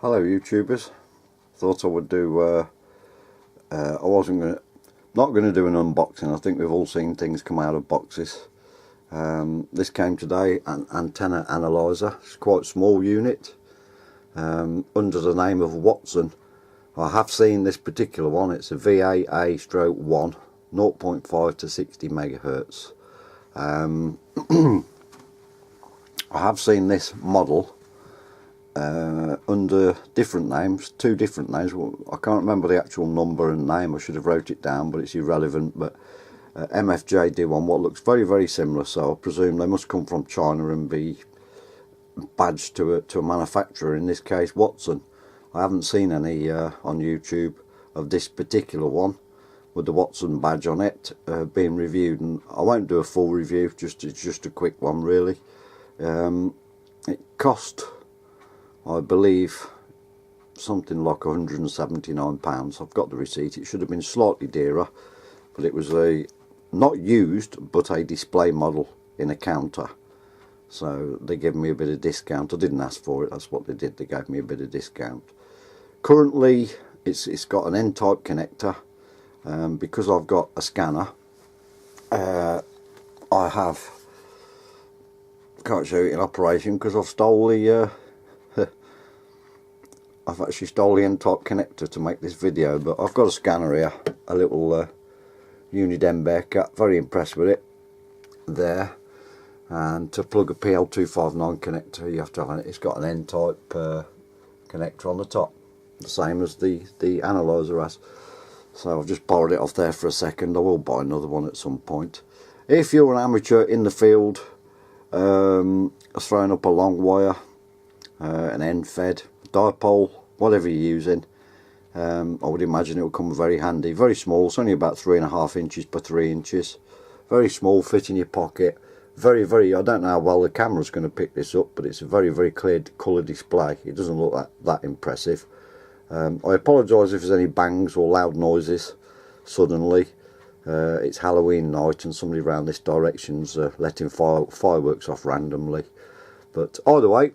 Hello YouTubers. Thought I would do I wasn't not going to do an unboxing. I think we've all seen things come out of boxes. This came today, an antenna analyzer. It's quite a small unit, under the name of Watson. I have seen this particular one. It's a VAA-1 0.5 to 60 megahertz. I have seen this model under different names, two different names. I can't remember the actual number and name. I should have wrote it down, but it's irrelevant. But MFJ did one what looks very, very similar, so I presume they must come from China and be badged to a manufacturer, in this case Watson. I haven't seen any on YouTube of this particular one with the Watson badge on it being reviewed, and I won't do a full review, it's just a quick one really. It cost, I believe, something like £179. I've got the receipt. It should have been slightly dearer, but it was a not used but a display model in a counter, so they gave me a bit of discount. I didn't ask for it, that's what they did, they gave me a bit of discount. Currently it's got an N-type connector. Because I've got a scanner, I can't show it in operation because I've stole the I've actually stole the N-type connector to make this video, but I've got a scanner here, a little Uniden Bearcat, very impressed with it there. And to plug a PL259 connector, you have to have it. It's got an N-type connector on the top, the same as the analyzer has. So I've just borrowed it off there for a second. I will buy another one at some point. If you're an amateur in the field, throwing up a long wire, an end-fed, dipole, whatever you're using, I would imagine it will come very handy. Very small, it's only about 3.5 inches by 3 inches. Very small, fit in your pocket. Very, very, I don't know how well the camera's going to pick this up, but it's a very, very clear colour display. It doesn't look that impressive. I apologise if there's any bangs or loud noises suddenly. It's Halloween night and somebody around this direction's letting fireworks off randomly. But either way,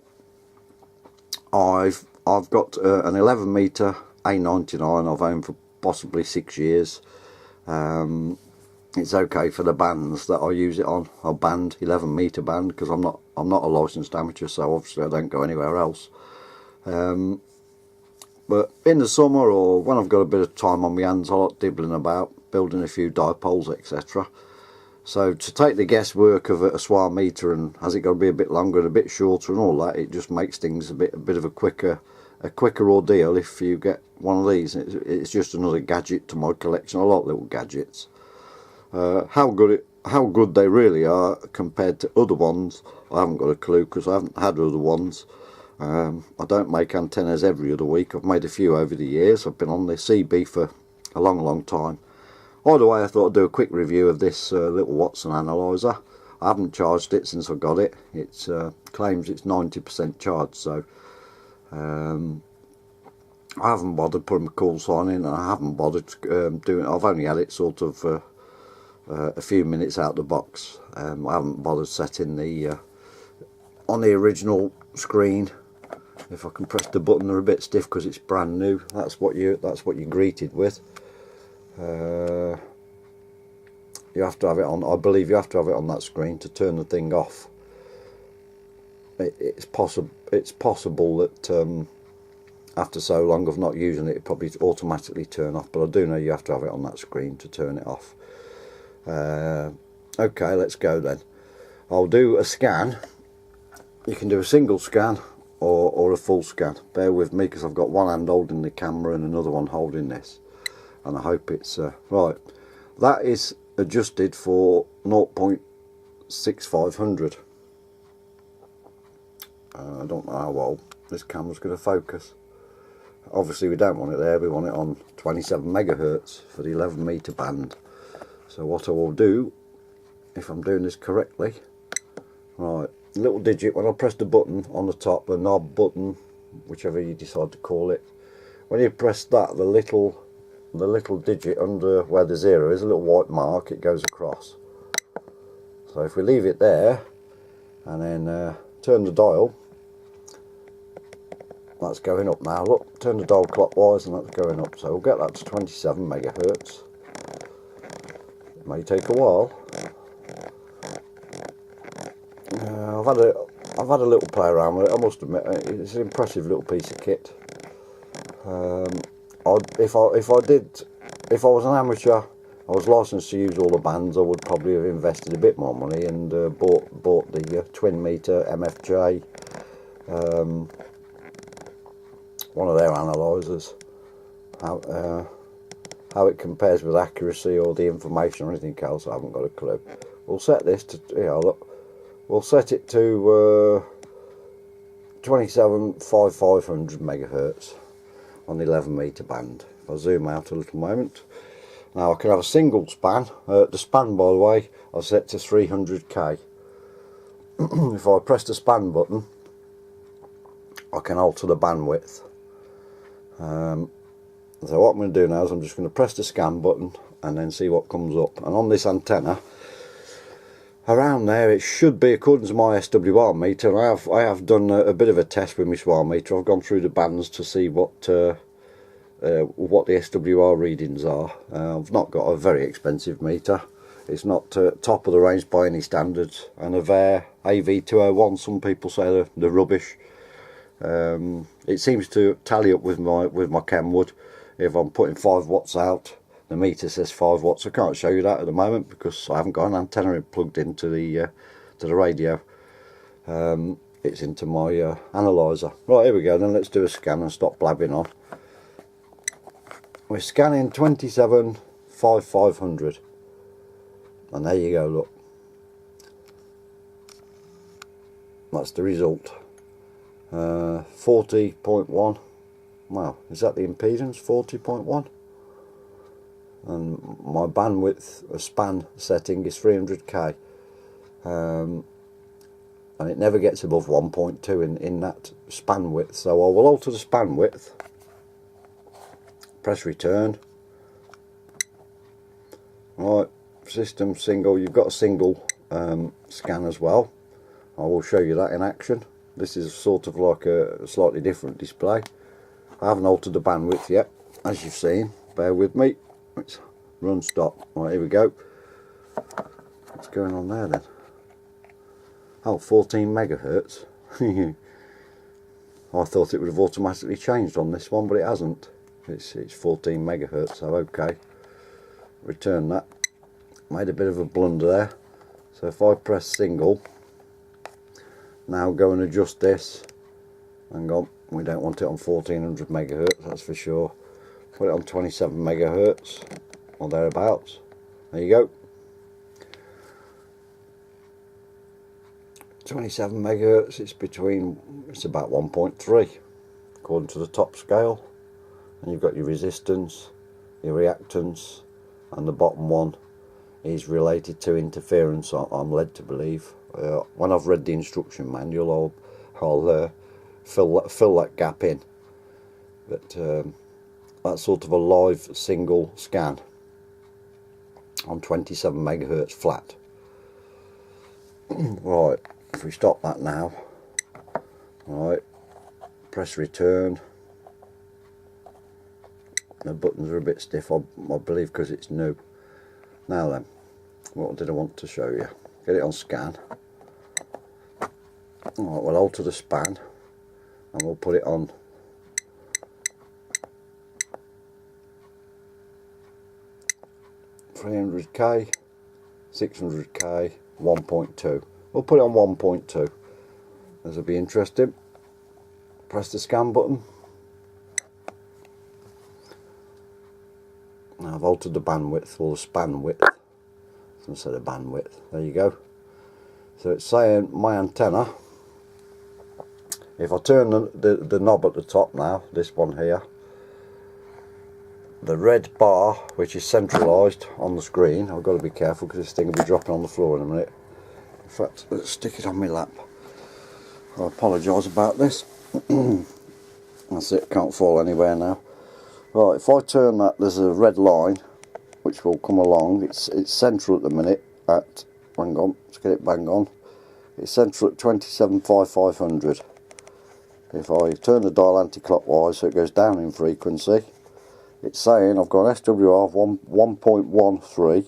I've got an 11 metre A99 I've owned for possibly 6 years. It's okay for the bands that I use it on. I band 11 metre band because I'm not a licensed amateur, so obviously I don't go anywhere else. But in the summer, or when I've got a bit of time on my hands, I like dibbling about, building a few dipoles, etc. So to take the guesswork of a SWA meter and has it got to be a bit longer and a bit shorter and all that, it just makes things a bit of a quicker ordeal if you get one of these. It's just another gadget to my collection. I like little gadgets. How good they really are compared to other ones, I haven't got a clue because I haven't had other ones. I don't make antennas every other week. I've made a few over the years. I've been on the CB for a long time. Either way, I thought I'd do a quick review of this little Watson analyzer. I haven't charged it since I got it. It claims it's 90% charged, so I haven't bothered putting a call sign in, and I haven't bothered doing. I've only had it sort of a few minutes out the box. I haven't bothered setting the on the original screen. If I can press the button, they're a bit stiff because it's brand new. That's what you're greeted with. You have to have it on. I believe you have to have it on that screen to turn the thing off. It's possible that after so long of not using it, it probably automatically turn off. But I do know you have to have it on that screen to turn it off. Okay, let's go then. I'll do a scan. You can do a single scan or a full scan. Bear with me because I've got one hand holding the camera and another one holding this, and I hope it's right. That is adjusted for 0.6500. I don't know how well this camera's going to focus. Obviously we don't want it there, we want it on 27 megahertz for the 11 metre band. So what I will do, if I'm doing this correctly, right, little digit, when I press the button on the top, the knob button, whichever you decide to call it, when you press that, the little digit under where the 0 is, a little white mark, it goes across. So if we leave it there and then turn the dial, that's going up now. Look, turn the dial clockwise and that's going up. So we'll get that to 27 megahertz. It may take a while. I've had a little play around with it. I must admit, it's an impressive little piece of kit. If I was an amateur, I was licensed to use all the bands, I would probably have invested a bit more money and bought the twin meter MFJ, one of their analyzers. How it compares with accuracy or the information or anything else, I haven't got a clue. We'll set this to, look, we'll set it to 27,500 megahertz on the 11 meter band. If I zoom out a little moment. Now I can have a single span. The span, by the way, I've set to 300k. If I press the span button, I can alter the bandwidth. So what I'm going to do now is I'm just going to press the scan button and then see what comes up. And on this antenna, around there it should be, according to my SWR meter, and I have done a bit of a test with my SWR meter. I've gone through the bands to see what the SWR readings are. I've not got a very expensive meter. It's not top of the range by any standards. And a Vair AV201, some people say they're rubbish. It seems to tally up with my Kenwood. If I'm putting 5 watts out, the meter says 5 watts. I can't show you that at the moment because I haven't got an antenna plugged into the radio. It's into my analyzer. Right, here we go. Then let's do a scan and stop blabbing on. We're scanning 27,500, and there you go. Look, that's the result. 40.1. Wow, is that the impedance? 40.1. And my bandwidth span setting is 300k, and it never gets above 1.2 in that span width. So I will alter the span width. Press return. Right, system single. You've got a single scan as well. I will show you that in action. This is sort of like a slightly different display. I haven't altered the bandwidth yet, as you've seen. Bear with me. Let's run stop. Right, here we go. What's going on there then? Oh, 14 megahertz. I thought it would have automatically changed on this one, but it hasn't. It's 14 megahertz, so okay. Return that. Made a bit of a blunder there. So if I press single, now go and adjust this. Hang on, we don't want it on 1400 megahertz, that's for sure. Put it on 27 megahertz or thereabouts. There you go. 27 megahertz. It's about 1.3 according to the top scale. And you've got your resistance, your reactance, and the bottom one is related to interference, I'm led to believe. When I've read the instruction manual, I'll fill that gap in. But that's sort of a live single scan on 27 megahertz flat. Right, if we stop that now, right, press return. The buttons are a bit stiff, I believe, because it's new. Now then, what did I want to show you? Get it on scan. Alright, we'll alter the span and we'll put it on 300k, 600k, 1.2. We'll put it on 1.2. This will be interesting. Press the scan button. Now I've altered the bandwidth, or the span width instead of bandwidth. There you go. So it's saying my antenna, if I turn the knob at the top now, this one here, the red bar, which is centralised on the screen, I've got to be careful because this thing will be dropping on the floor in a minute. In fact, let's stick it on my lap. I apologise about this. That's it, can't fall anywhere now. Right, if I turn that, there's a red line which will come along. It's central at the minute at, hang on, let's get it bang on. It's central at 27,500. if I turn the dial anti-clockwise so it goes down in frequency, it's saying I've got SWR of 1.13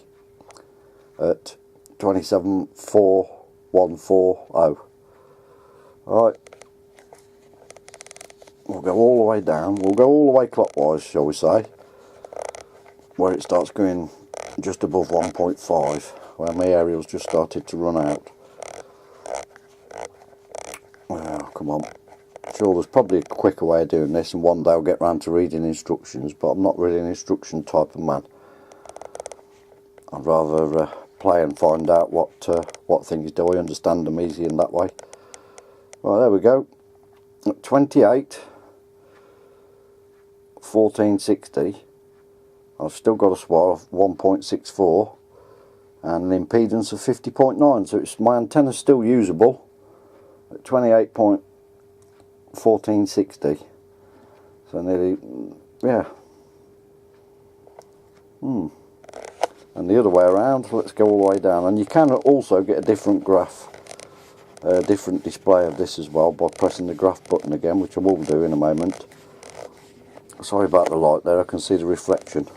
at 274140. Right, we'll go all the way down, we'll go all the way clockwise, shall we say, where it starts going just above 1.5, where my aerial's just started to run out. Oh, come on. Sure, there's probably a quicker way of doing this, and one day I'll get round to reading instructions, but I'm not really an instruction type of man. I'd rather play and find out what things do. I understand them easy in that way. Right, there we go. At 28 1460, I've still got a SWR of 1.64 and an impedance of 50.9, so my antenna's still usable at 28.1460. So nearly, yeah. And the other way around, let's go all the way down. And you can also get a different graph, a different display of this as well by pressing the graph button again, which I will do in a moment. Sorry about the light there, I can see the reflection.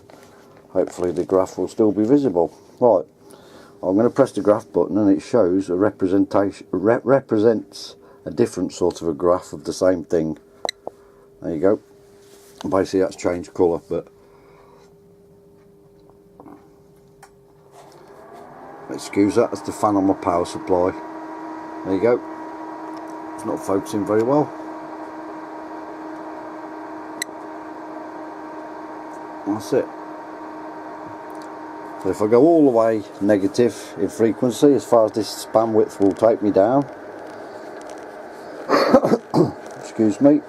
Hopefully the graph will still be visible. Right, I'm going to press the graph button and it shows a representation, represents a different sort of a graph of the same thing. There you go. Basically that's changed colour, but excuse that, that's the fan on my power supply. There you go. It's not focusing very well. That's it. So if I go all the way negative in frequency, as far as this bandwidth will take me down, excuse me,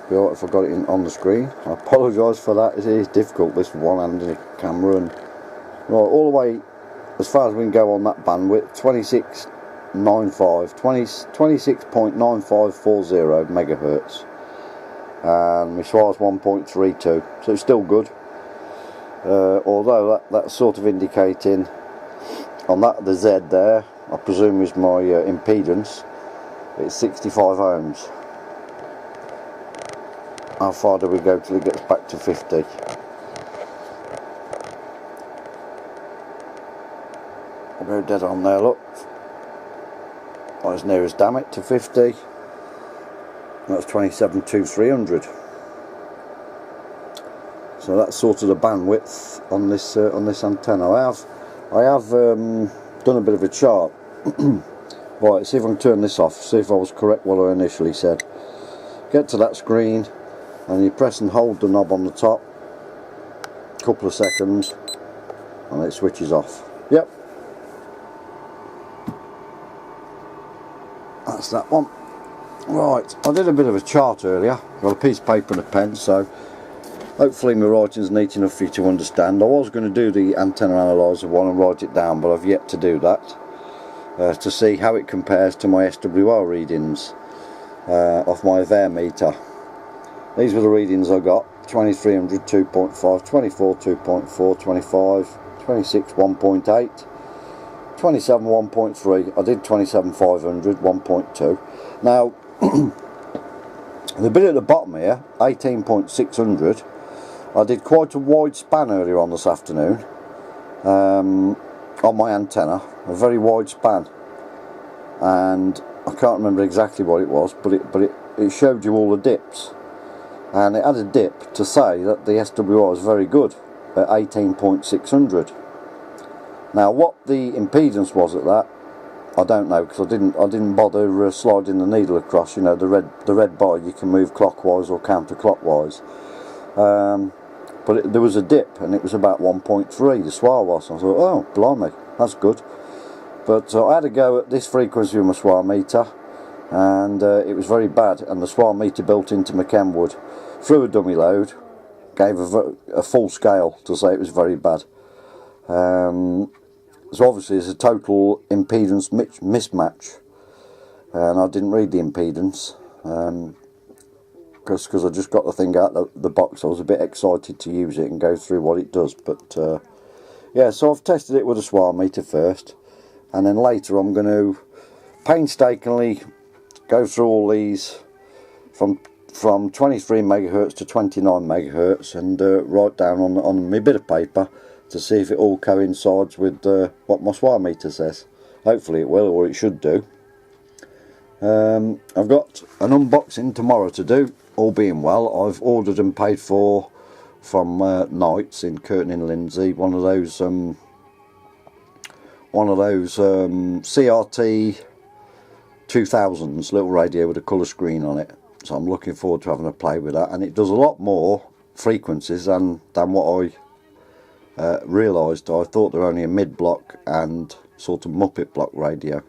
be alright if I got it on the screen. I apologise for that, it is difficult, this one-handed camera. And right, all the way as far as we can go on that bandwidth, 26.9540 megahertz. And my SWR's 1.32, so it's still good. Although that's sort of indicating on that, the Z there, I presume is my impedance, it's 65 ohms. How far do we go till it gets back to 50? I'll go dead on there, look. Not as near as, damn it, to 50. That's 27,300. So that's sort of the bandwidth on this antenna. I have done a bit of a chart. Right, see if I can turn this off. See if I was correct what I initially said. Get to that screen, and you press and hold the knob on the top. A couple of seconds, and it switches off. Yep. That's that one. Right, I did a bit of a chart earlier, got a piece of paper and a pen, so hopefully my writing's neat enough for you to understand. I was going to do the antenna analyzer one and write it down, but I've yet to do that, to see how it compares to my SWR readings off my Aver meter. These were the readings I got: 2300 2.5, 24 2.4, 25, 26 1.8, 27 1.3. I did 27 500 1.2. Now the bit at the bottom here, 18.600, I did quite a wide span earlier on this afternoon on my antenna, a very wide span, and I can't remember exactly what it was, but it showed you all the dips, and it had a dip to say that the SWR is very good at 18.600. Now what the impedance was at that, I don't know, because I didn't bother sliding the needle across. You know, the red bar, you can move clockwise or counterclockwise. But there was a dip, and it was about 1.3. The SWR was. I thought, oh, blimey, that's good. But I had a go at this frequency with my SWR meter, and it was very bad. And the SWR meter built into my Kenwood threw a dummy load, gave a full scale to say it was very bad. So obviously it's a total impedance mismatch, and I didn't read the impedance because I just got the thing out of the box. I was a bit excited to use it and go through what it does, but yeah, so I've tested it with a SWR meter first, and then later I'm going to painstakingly go through all these from 23 megahertz to 29 megahertz and write down on my bit of paper to see if it all coincides with what my SWR meter says. Hopefully it will, or it should do. I've got an unboxing tomorrow to do, all being well. I've ordered and paid for from Knights in Curtin in Lindsey one of those CRT 2000s little radio with a colour screen on it. So I'm looking forward to having a play with that, and it does a lot more frequencies than what I realised. I thought they were only a mid-block and sort of Muppet block radio,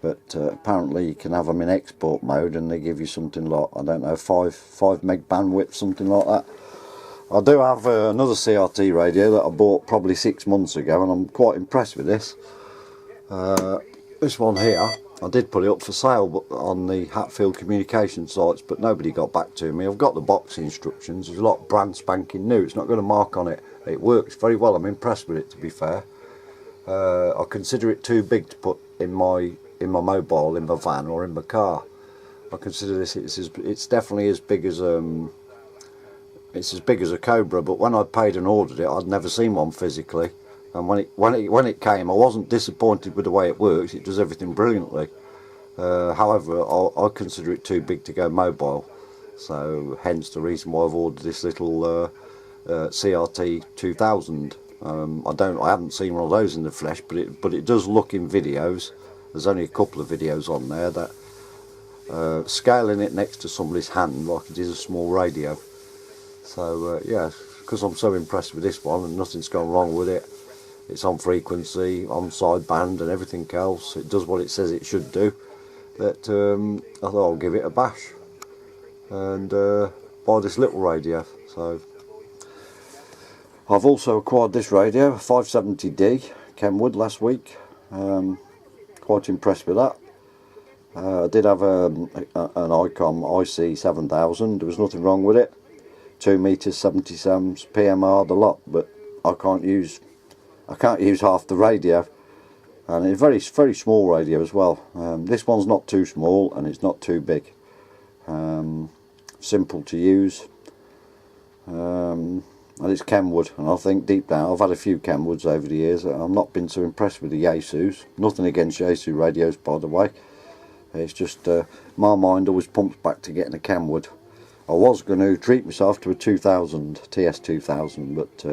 but apparently you can have them in export mode and they give you something like, I don't know, 5 meg bandwidth, something like that. I do have another CRT radio that I bought probably 6 months ago, and I'm quite impressed with this. This one here, I did put it up for sale on the Hatfield communication sites, but nobody got back to me. I've got the box instructions. There's a lot brand spanking new. It's not got a mark on it. It works very well. I'm impressed with it, to be fair. I consider it too big to put in my mobile, in my van or in my car. I consider this, it's definitely as big as it's as big as a Cobra, but when I paid and ordered it, I'd never seen one physically. And when it came, I wasn't disappointed with the way it works. It does everything brilliantly. However, I consider it too big to go mobile, so hence the reason why I've ordered this little CRT 2000. I haven't seen one of those in the flesh, but it does look in videos. There's only a couple of videos on there that scaling it next to somebody's hand like it is a small radio. So yeah, because I'm so impressed with this one and nothing's gone wrong with it. It's on frequency, on sideband and everything else. It does what it says it should do. That I thought I'll give it a bash and buy this little radio. So I've also acquired this radio, a 570D Kenwood, last week. Quite impressed with that. I did have an ICOM IC7000. There was nothing wrong with it. 2 meters, 77s, PMR, the lot, but I can't use half the radio, and it's a very small radio as well. This one's not too small and it's not too big. Simple to use, and it's Kenwood, and I think deep down, I've had a few Kenwoods over the years. I've not been so impressed with the Yaesus. Nothing against Yaesu radios, by the way. It's just my mind always pumps back to getting a Kenwood. I was going to treat myself to a 2000 TS2000, but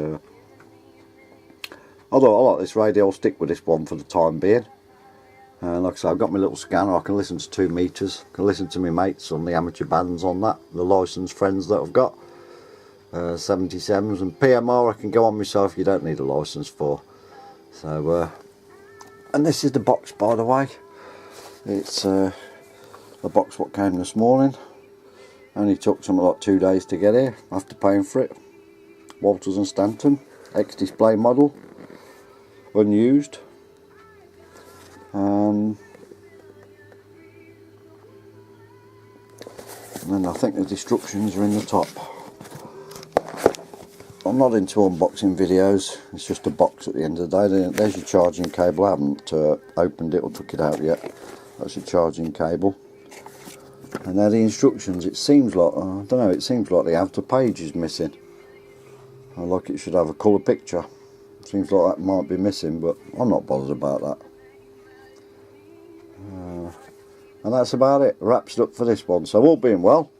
although I like this radio, I'll stick with this one for the time being. Like I say, I've got my little scanner. I can listen to 2 meters. I can listen to my mates on the amateur bands on that, the licensed friends that I've got. 77s and PMR I can go on myself. You don't need a license for. So, and this is the box, by the way. It's the box what came this morning. Only took something like 2 days to get here after paying for it. Walters and Stanton X-Display model, unused. And then I think the instructions are in the top. I'm not into unboxing videos. It's just a box at the end of the day. There's your charging cable. I haven't opened it or took it out yet. That's your charging cable. And now the instructions, it seems like, I don't know, it seems like the outer page is missing. Like it should have a colour picture. Seems like that might be missing, but I'm not bothered about that. And that's about it. Wraps it up for this one. So all being well,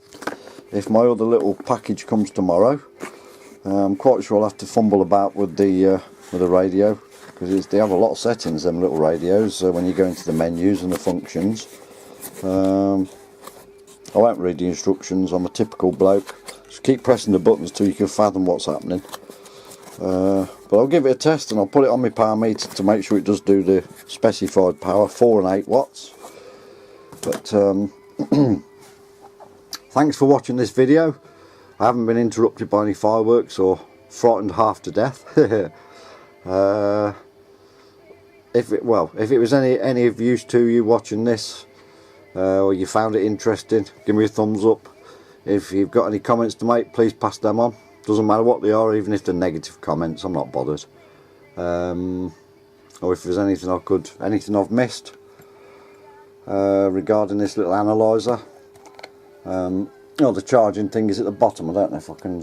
if my other little package comes tomorrow, I'm quite sure I'll have to fumble about with the radio, because they have a lot of settings, them little radios, when you go into the menus and the functions. I won't read the instructions. I'm a typical bloke. Just keep pressing the buttons till you can fathom what's happening. But I'll give it a test, and I'll put it on my power meter to make sure it does do the specified power, 4 and 8 watts. But thanks for watching this video. I haven't been interrupted by any fireworks or frightened half to death. If it was any of use to you watching this, or you found it interesting, give me a thumbs up. If you've got any comments to make, please pass them on. Doesn't matter what they are, even if they're negative comments, I'm not bothered. Or if there's anything anything I've missed, regarding this little analyzer. The charging thing is at the bottom. I don't know if I can